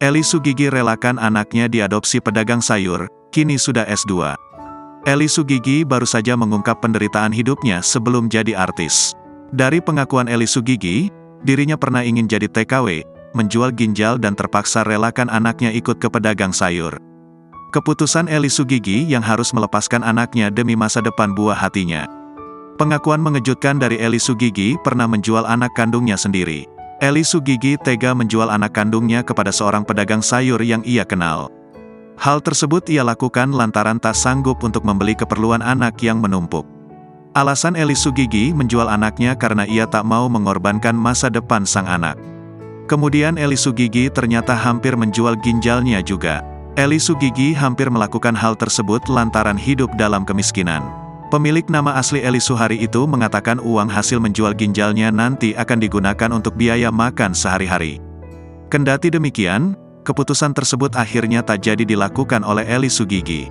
Eli Sugigi relakan anaknya diadopsi pedagang sayur, kini sudah S2. Eli Sugigi baru saja mengungkap penderitaan hidupnya sebelum jadi artis. Dari pengakuan Eli Sugigi, dirinya pernah ingin jadi TKW, menjual ginjal dan terpaksa relakan anaknya ikut ke pedagang sayur. Keputusan Eli Sugigi yang harus melepaskan anaknya demi masa depan buah hatinya. Pengakuan mengejutkan dari Eli Sugigi pernah menjual anak kandungnya sendiri. Eli Sugigi tega menjual anak kandungnya kepada seorang pedagang sayur yang ia kenal. Hal tersebut ia lakukan lantaran tak sanggup untuk membeli keperluan anak yang menumpuk. Alasan Eli Sugigi menjual anaknya karena ia tak mau mengorbankan masa depan sang anak. Kemudian Eli Sugigi ternyata hampir menjual ginjalnya juga. Eli Sugigi hampir melakukan hal tersebut lantaran hidup dalam kemiskinan. Pemilik nama asli Eli Suhari itu mengatakan uang hasil menjual ginjalnya nanti akan digunakan untuk biaya makan sehari-hari. Kendati demikian, keputusan tersebut akhirnya tak jadi dilakukan oleh Eli Sugigi.